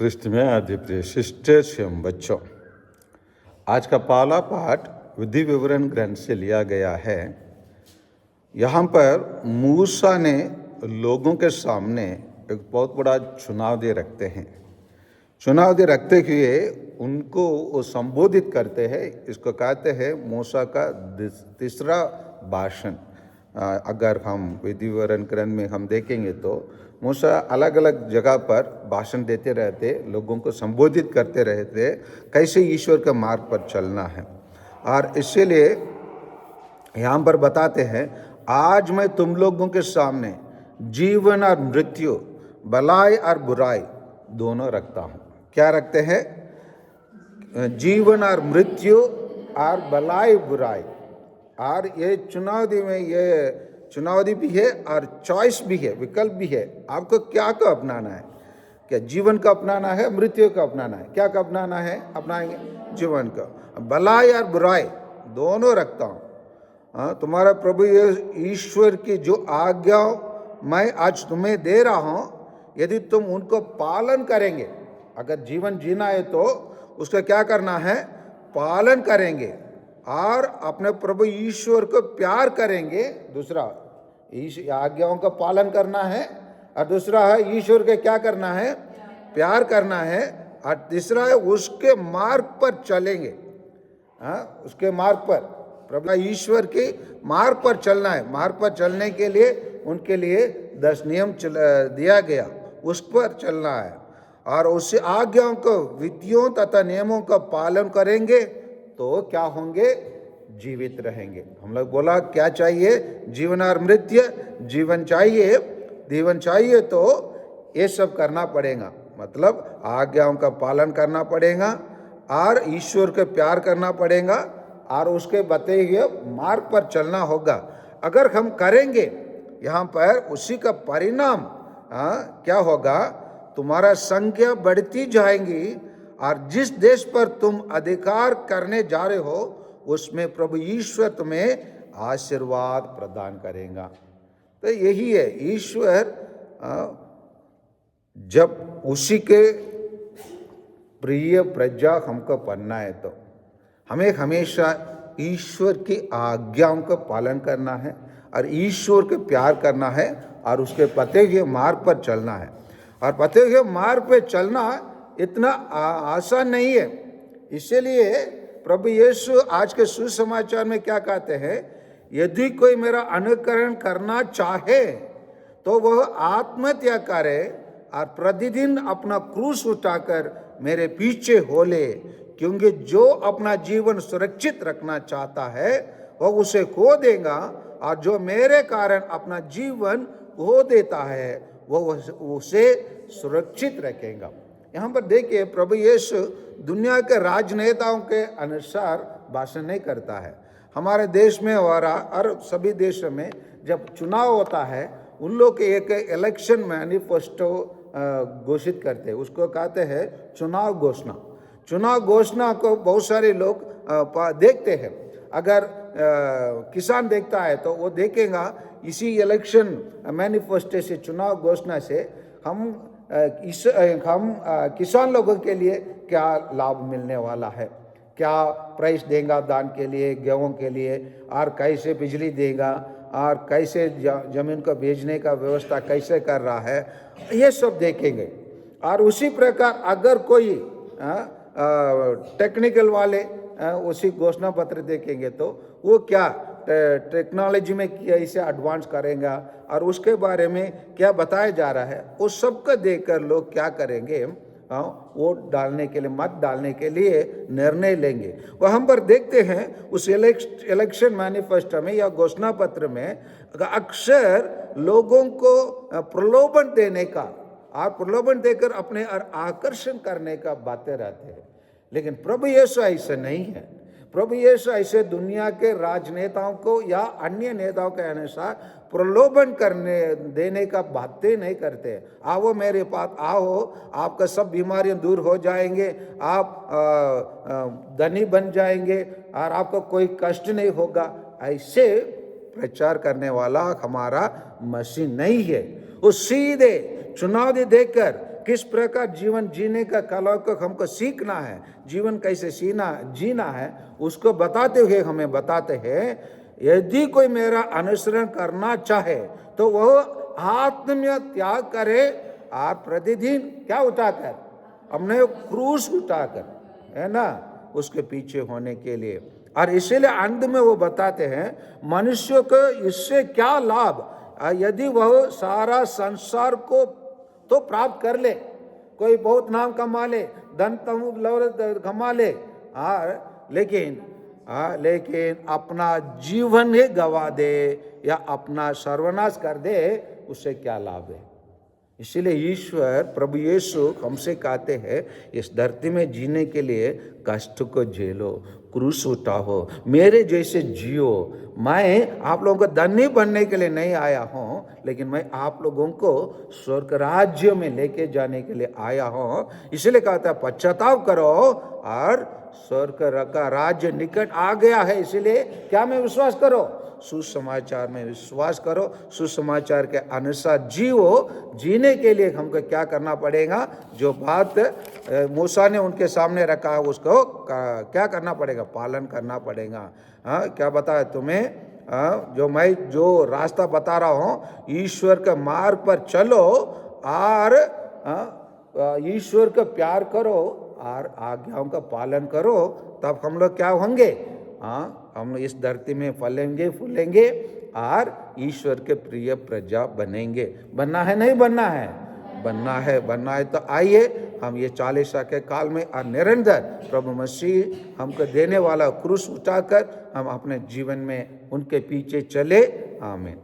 पृष्ठ में आदि प्रिय सिस्टर्स एवं बच्चों, आज का पहला पाठ विधि विवरण ग्रंथ से लिया गया है। यहाँ पर मूसा ने लोगों के सामने एक बहुत बड़ा चुनाव दे रखते हैं। चुनाव दे रखते हुए उनको वो संबोधित करते हैं। इसको कहते हैं मूसा का तीसरा भाषण। अगर हम विधि विवरण ग्रंथ में हम देखेंगे तो मूसा अलग अलग जगह पर भाषण देते रहते, लोगों को संबोधित करते रहते कैसे ईश्वर के मार्ग पर चलना है। और इसीलिए यहाँ पर बताते हैं, आज मैं तुम लोगों के सामने जीवन और मृत्यु, भलाई और बुराई दोनों रखता हूँ। क्या रखते हैं? जीवन और मृत्यु और भलाई बुराई। और ये चुनावी में ये चुनावी भी है और चॉइस भी है, विकल्प भी है। आपको क्या को अपनाना है? क्या जीवन का अपनाना है, मृत्यु का अपनाना है? क्या का अपनाना है? अपनाएंगे जीवन का। भलाई और बुराई दोनों रखता हूँ। तुम्हारा प्रभु ईश्वर की जो आज्ञा मैं आज तुम्हें दे रहा हूँ, यदि तुम उनको पालन करेंगे, अगर जीवन जीना है तो उसका क्या करना है? पालन करेंगे और अपने प्रभु ईश्वर को प्यार करेंगे। दूसरा आज्ञाओं का पालन करना है, और दूसरा है ईश्वर के क्या करना है? प्यार करना है। और तीसरा है उसके मार्ग पर चलेंगे। उसके मार्ग पर, प्रभु ईश्वर के मार्ग पर चलना है। मार्ग पर चलने के लिए उनके लिए 10 नियम दिया गया, उस पर चलना है। और उस आज्ञाओं को, विधियों तथा नियमों का पालन करेंगे तो क्या होंगे? जीवित रहेंगे। हम लोग बोला क्या चाहिए? जीवन और मृत्यु। जीवन चाहिए, जीवन चाहिए तो ये सब करना पड़ेगा। मतलब आज्ञाओं का पालन करना पड़ेगा और ईश्वर के प्यार करना पड़ेगा और उसके बताए हुए मार्ग पर चलना होगा। अगर हम करेंगे, यहाँ पर उसी का परिणाम क्या होगा? तुम्हारा संख्या बढ़ती जाएगी और जिस देश पर तुम अधिकार करने जा रहे हो उसमें प्रभु ईश्वर तुम्हें आशीर्वाद प्रदान करेगा। तो यही है, ईश्वर जब उसी के प्रिय प्रजा हमको बनना है तो हमें हमेशा ईश्वर की आज्ञाओं का पालन करना है और ईश्वर के प्यार करना है और उसके पते हुए मार्ग पर चलना है। और पते हुए मार्ग पर चलना इतना आसान नहीं है। इसीलिए प्रभु यीशु आज के सुसमाचार में क्या कहते हैं? यदि कोई मेरा अनुकरण करना चाहे तो वह आत्मत्याग करे और प्रतिदिन अपना क्रूस उठाकर मेरे पीछे हो ले। क्योंकि जो अपना जीवन सुरक्षित रखना चाहता है वह उसे खो देगा, और जो मेरे कारण अपना जीवन खो देता है वह उसे सुरक्षित रखेगा। यहाँ पर देखिए, प्रभु यीशु दुनिया के राजनेताओं के अनुसार भाषण नहीं करता है। हमारे देश में और सभी देशों में जब चुनाव होता है, उन लोग के एक इलेक्शन मैनिफेस्टो घोषित करते हैं। उसको कहते हैं चुनाव घोषणा। चुनाव घोषणा को बहुत सारे लोग देखते हैं। अगर किसान देखता है तो वो देखेगा इसी इलेक्शन मैनिफेस्टो से, चुनाव घोषणा से हम किसान लोगों के लिए क्या लाभ मिलने वाला है, क्या प्राइस देगा दान के लिए, गेहूं के लिए, और कैसे बिजली देगा, और कैसे जमीन को बेचने का व्यवस्था कैसे कर रहा है, ये सब देखेंगे। और उसी प्रकार अगर कोई टेक्निकल वाले उसी घोषणा पत्र देखेंगे तो वो क्या टेक्नोलॉजी में कैसे एडवांस करेगा और उसके बारे में क्या बताया जा रहा है, उस सबको देखकर लोग क्या करेंगे? वोट डालने के लिए, मत डालने के लिए निर्णय लेंगे। वह हम पर देखते हैं उस इलेक्शन मैनिफेस्टो में या घोषणा पत्र में अक्सर लोगों को प्रलोभन देने का और प्रलोभन देकर अपने आकर्षण करने का बातें रहते हैं। लेकिन प्रभु यीशु ऐसा नहीं है। प्रभु यीशु ऐसे दुनिया के राजनेताओं को या अन्य नेताओं के अनुसार प्रलोभन करने देने का बातें नहीं करते। आओ मेरे पास आओ, आपका सब बीमारियां दूर हो जाएंगे, आप धनी बन जाएंगे और आपको कोई कष्ट नहीं होगा। ऐसे प्रचार करने वाला हमारा मसीह नहीं है। वो सीधे चुनाव देकर किस प्रकार जीवन जीने का कला को हमको सीखना है, जीवन कैसे जीना है, उसको बताते हुए हमें बताते हैं, यदि कोई मेरा अनुसरण करना चाहे तो वह आत्म त्याग करे और प्रतिदिन क्या उठाकर, हमने क्रूस उठाकर, है ना, उसके पीछे होने के लिए। और इसीलिए अंत में वो बताते हैं मनुष्य को इससे क्या लाभ, यदि वह सारा संसार को तो प्राप्त कर ले, कोई बहुत नाम कमा ले, धन कमा ले, लेकिन अपना जीवन ही गवा दे या अपना सर्वनाश कर दे, उससे क्या लाभ है। इसीलिए ईश्वर प्रभु यीशु हमसे कहते हैं इस धरती में जीने के लिए कष्ट को झेलो, क्रूस उठाओ, मेरे जैसे जियो। मैं आप लोगों को धनी बनने के लिए नहीं आया हूँ, लेकिन मैं आप लोगों को स्वर्ग राज्य में लेके जाने के लिए आया हूँ। इसलिए कहता है पश्चाताप करो और स्वर्ग का राज्य निकट आ गया है। इसीलिए क्या में विश्वास करो, सुसमाचार में विश्वास करो, सुसमाचार के अनुसार जियो। जीने के लिए हमको क्या करना पड़ेगा, जो बात मूसा ने उनके सामने रखा है उसको क्या करना पड़ेगा, पालन करना पड़ेगा। क्या बताया तुम्हें, जो रास्ता बता रहा हूँ, ईश्वर के मार्ग पर चलो और ईश्वर का प्यार करो और आज्ञाओं का पालन करो, तब हम लोग क्या होंगे, हम इस धरती में फलेंगे फूलेंगे और ईश्वर के प्रिय प्रजा बनेंगे। बनना है नहीं बनना है, बनना है तो आइए हम ये 40 के काल में और निरंतर प्रभु मसीह हमको देने वाला क्रूस उठाकर हम अपने जीवन में उनके पीछे चले। आमीन।